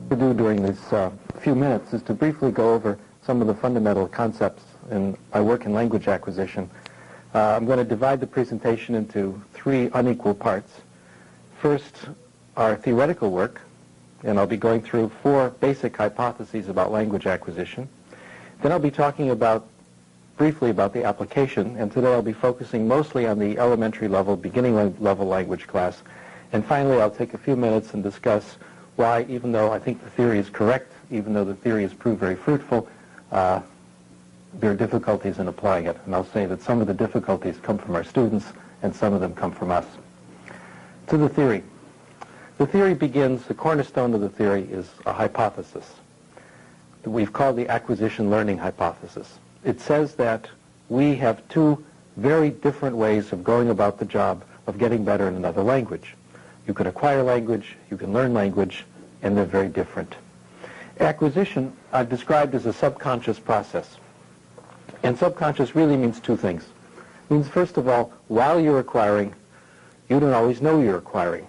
To do during these few minutes is to briefly go over some of the fundamental concepts in my work in language acquisition. I'm going to divide the presentation into three unequal parts. First, our theoretical work, and I'll be going through four basic hypotheses about language acquisition. Then I'll be talking briefly about the application, and today I'll be focusing mostly on the elementary level, beginning level language class. And finally, I'll take a few minutes and discuss why, even though I think the theory is correct, even though the theory has proved very fruitful, there are difficulties in applying it. And I'll say that some of the difficulties come from our students and some of them come from us. To the theory. The theory begins, the cornerstone of the theory is a hypothesis that we've called the acquisition learning hypothesis. It says that we have two very different ways of going about the job of getting better in another language. You can acquire language, you can learn language, and they're very different. Acquisition I've described as a subconscious process. And subconscious really means two things. It means, first of all, while you're acquiring, you don't always know you're acquiring.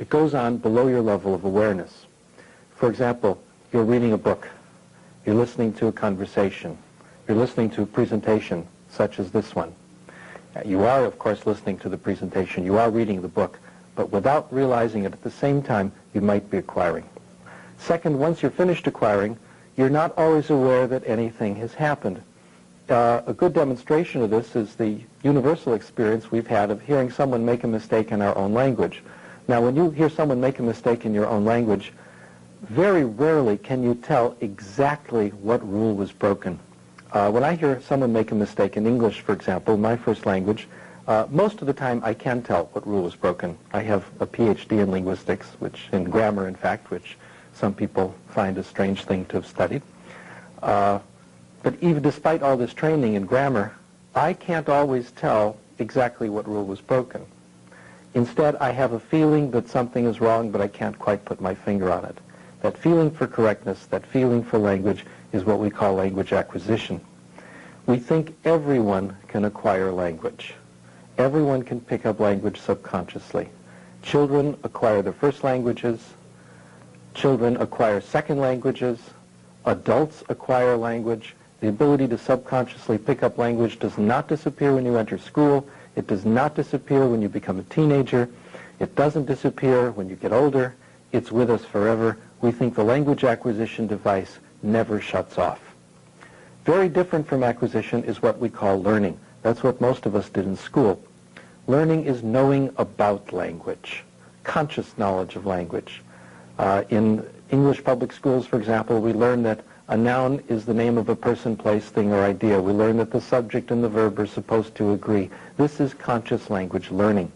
It goes on below your level of awareness. For example, you're reading a book, you're listening to a conversation, you're listening to a presentation such as this one. You are, of course, listening to the presentation, you are reading the book, but without realizing it at the same time, you might be acquiring. Second, once you're finished acquiring, you're not always aware that anything has happened. A good demonstration of this is the universal experience we've had of hearing someone make a mistake in our own language. Now, when you hear someone make a mistake in your own language, very rarely can you tell exactly what rule was broken. When I hear someone make a mistake in English, for example, my first language, most of the time I can tell what rule was broken. I have a PhD in linguistics, in grammar, in fact, which some people find a strange thing to have studied. But even despite all this training in grammar, I can't always tell exactly what rule was broken. Instead, I have a feeling that something is wrong, but I can't quite put my finger on it. That feeling for correctness, that feeling for language, is what we call language acquisition. We think everyone can acquire language. Everyone can pick up language subconsciously. Children acquire their first languages. Children acquire second languages. Adults acquire language. The ability to subconsciously pick up language does not disappear when you enter school. It does not disappear when you become a teenager. It doesn't disappear when you get older. It's with us forever. We think the language acquisition device never shuts off. Very different from acquisition is what we call learning. That's what most of us did in school. Learning is knowing about language, conscious knowledge of language. In English public schools, for example, we learn that a noun is the name of a person, place, thing, or idea. We learn that the subject and the verb are supposed to agree. This is conscious language learning.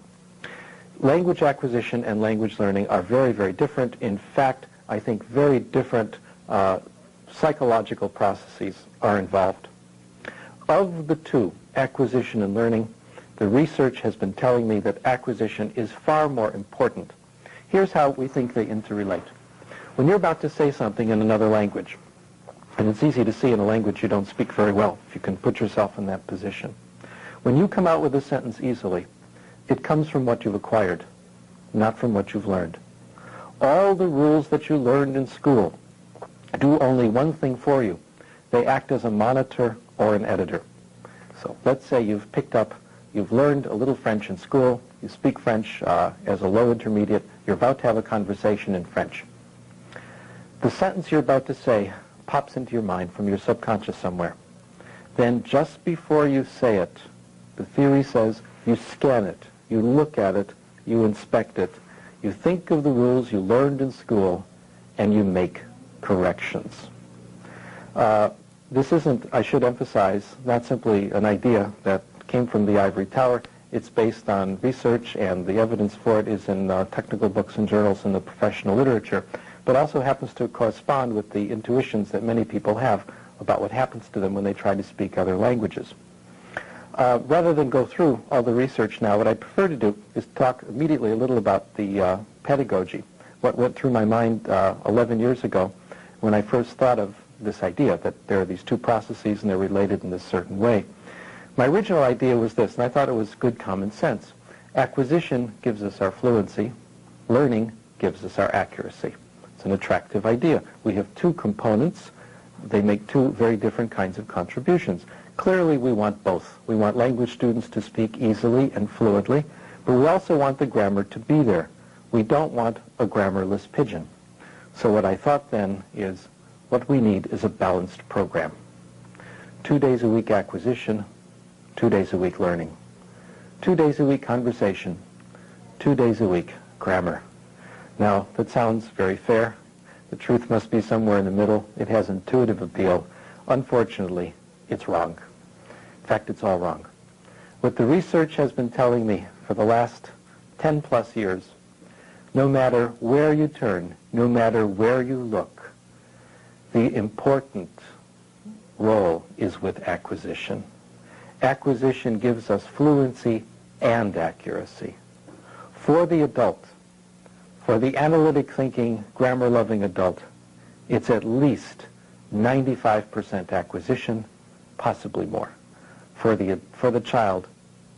Language acquisition and language learning are very, very different. In fact, I think very different psychological processes are involved. Of the two, acquisition and learning, the research has been telling me that acquisition is far more important. Here's how we think they interrelate. When you're about to say something in another language, and it's easy to see in a language you don't speak very well, if you can put yourself in that position. When you come out with a sentence easily, it comes from what you've acquired, not from what you've learned. All the rules that you learned in school do only one thing for you. They act as a monitor or an editor. So let's say you've learned a little French in school, you speak French as a low intermediate, you're about to have a conversation in French. The sentence you're about to say pops into your mind from your subconscious somewhere. Then just before you say it, the theory says you scan it, you look at it, you inspect it, you think of the rules you learned in school, and you make corrections. This isn't, I should emphasize, not simply an idea that came from the ivory tower. It's based on research, and the evidence for it is in technical books and journals in the professional literature, but also happens to correspond with the intuitions that many people have about what happens to them when they try to speak other languages. Rather than go through all the research now, what I prefer to do is talk immediately a little about the pedagogy, what went through my mind 11 years ago when I first thought of this idea that there are these two processes and they're related in this certain way. My original idea was this, and I thought it was good common sense. Acquisition gives us our fluency. Learning gives us our accuracy. It's an attractive idea. We have two components. They make two very different kinds of contributions. Clearly, we want both. We want language students to speak easily and fluently, but we also want the grammar to be there. We don't want a grammarless pigeon. So what I thought then is, what we need is a balanced program. 2 days a week acquisition, 2 days a week learning. 2 days a week conversation, 2 days a week grammar. Now, that sounds very fair. The truth must be somewhere in the middle. It has intuitive appeal. Unfortunately, it's wrong. In fact, it's all wrong. What the research has been telling me for the last 10 plus years, no matter where you turn, no matter where you look, the important role is with acquisition. Acquisition gives us fluency and accuracy. For the adult, for the analytic thinking, grammar-loving adult, it's at least 95% acquisition, possibly more. For the child,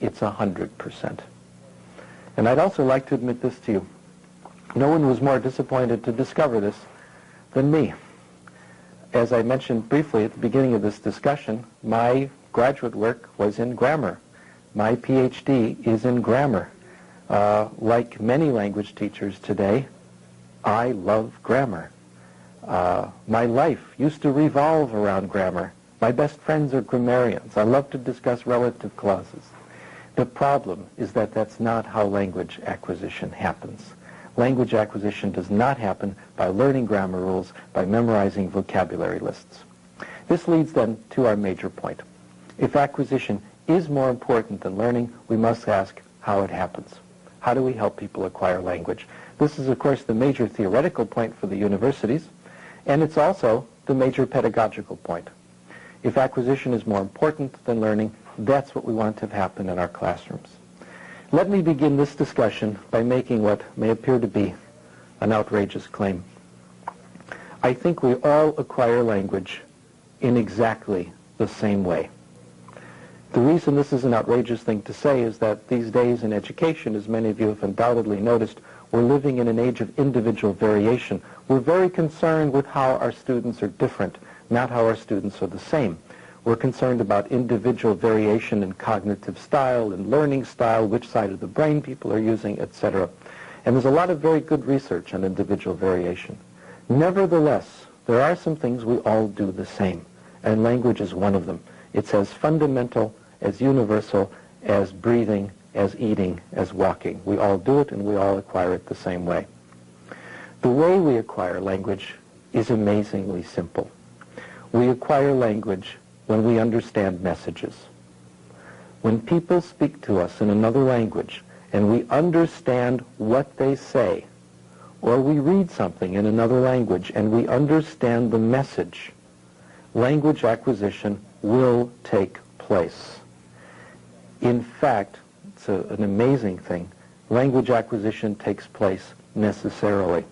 it's 100%. And I'd also like to admit this to you. No one was more disappointed to discover this than me. As I mentioned briefly at the beginning of this discussion, my graduate work was in grammar. My PhD is in grammar. Like many language teachers today, I love grammar. My life used to revolve around grammar. My best friends are grammarians. I love to discuss relative clauses. The problem is that that's not how language acquisition happens. Language acquisition does not happen by learning grammar rules, by memorizing vocabulary lists. This leads then to our major point. If acquisition is more important than learning, we must ask how it happens. How do we help people acquire language? This is, of course, the major theoretical point for the universities, and it's also the major pedagogical point. If acquisition is more important than learning, that's what we want to have happen in our classrooms. Let me begin this discussion by making what may appear to be an outrageous claim. I think we all acquire language in exactly the same way. The reason this is an outrageous thing to say is that these days in education, as many of you have undoubtedly noticed, we're living in an age of individual variation. We're very concerned with how our students are different, not how our students are the same. We're concerned about individual variation in cognitive style and learning style, which side of the brain people are using, etc. And there's a lot of very good research on individual variation. Nevertheless, there are some things we all do the same, and language is one of them. It's as fundamental, as universal, as breathing, as eating, as walking. We all do it, and we all acquire it the same way. The way we acquire language is amazingly simple. We acquire language when we understand messages. When people speak to us in another language and we understand what they say, or we read something in another language and we understand the message, language acquisition will take place. In fact, it's an amazing thing. Language acquisition takes place necessarily.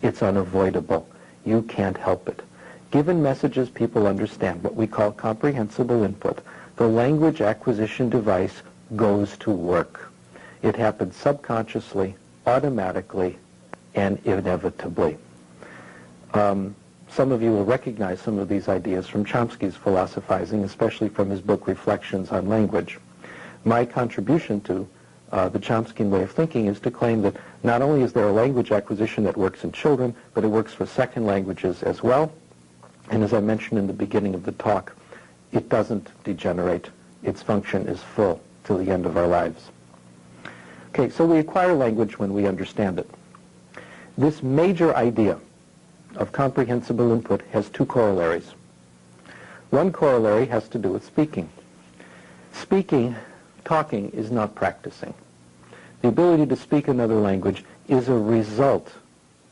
It's unavoidable. You can't help it. Given messages people understand, what we call comprehensible input, the language acquisition device goes to work. It happens subconsciously, automatically, and inevitably. Some of you will recognize some of these ideas from Chomsky's philosophizing, especially from his book Reflections on Language. My contribution to the Chomskyan way of thinking is to claim that not only is there a language acquisition that works in children, but it works for second languages as well. And as I mentioned in the beginning of the talk, it doesn't degenerate. Its function is full till the end of our lives. Okay, so we acquire language when we understand it. This major idea of comprehensible input has two corollaries. One corollary has to do with speaking. Talking is not practicing. The ability to speak another language is a result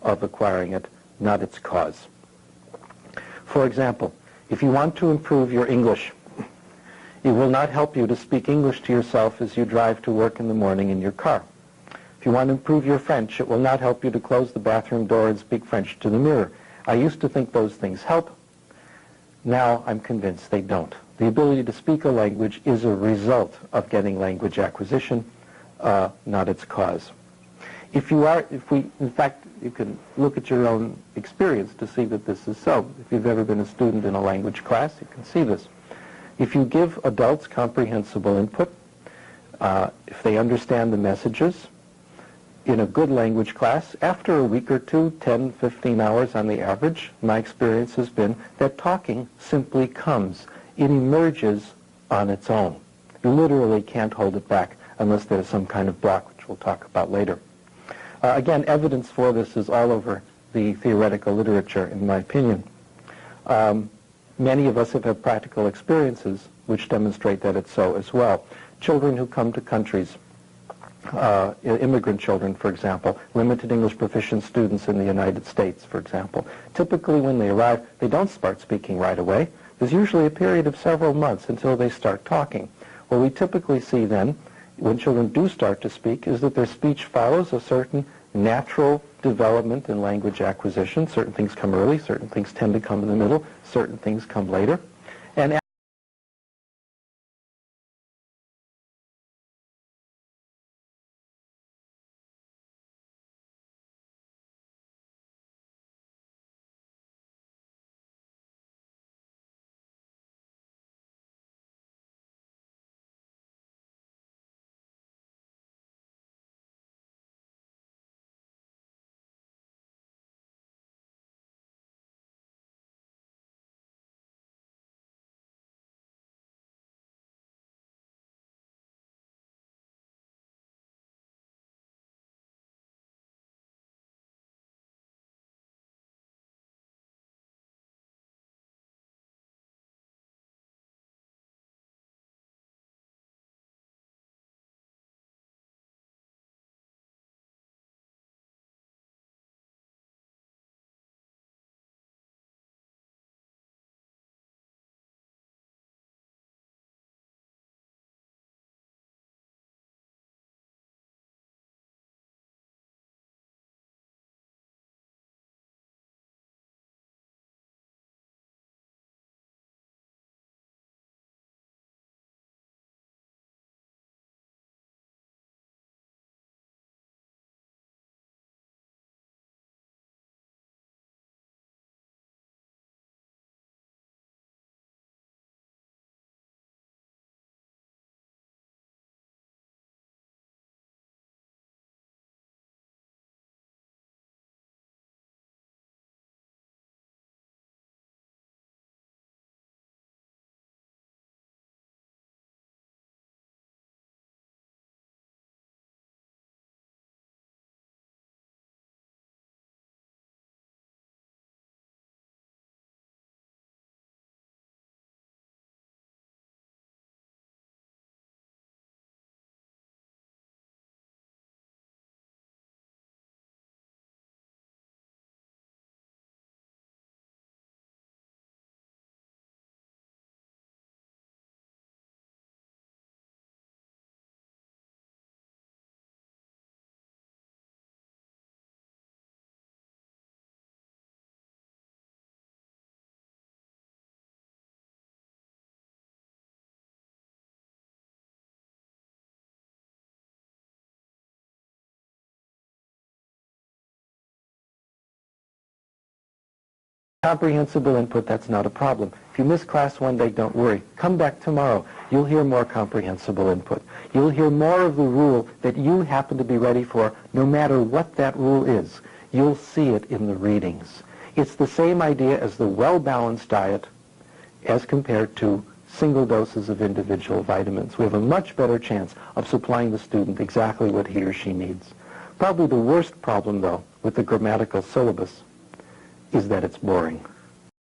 of acquiring it, not its cause. For example, if you want to improve your English, it will not help you to speak English to yourself as you drive to work in the morning in your car. If you want to improve your French, it will not help you to close the bathroom door and speak French to the mirror. I used to think those things help. Now I'm convinced they don't. The ability to speak a language is a result of getting language acquisition, not its cause. In fact, you can look at your own experience to see that this is so. If you've ever been a student in a language class, you can see this. If you give adults comprehensible input, if they understand the messages, in a good language class, after a week or two, 10, 15 hours on the average, my experience has been that talking simply comes. It emerges on its own. You literally can't hold it back unless there's some kind of block, which we'll talk about later. Again, evidence for this is all over the theoretical literature, in my opinion. Many of us have had practical experiences which demonstrate that it's so as well. Children who come to countries, immigrant children, for example, limited English proficient students in the United States, for example, typically when they arrive, they don't start speaking right away. There's usually a period of several months until they start talking. What we typically see then, when children do start to speak, is that their speech follows a certain natural development in language acquisition. Certain things come early, certain things tend to come in the middle, certain things come later. And comprehensible input, that's not a problem. If you miss class one day, don't worry. Come back tomorrow. You'll hear more comprehensible input. You'll hear more of the rule that you happen to be ready for, no matter what that rule is. You'll see it in the readings. It's the same idea as the well-balanced diet as compared to single doses of individual vitamins. We have a much better chance of supplying the student exactly what he or she needs. Probably the worst problem, though, with the grammatical syllabus is that it's boring.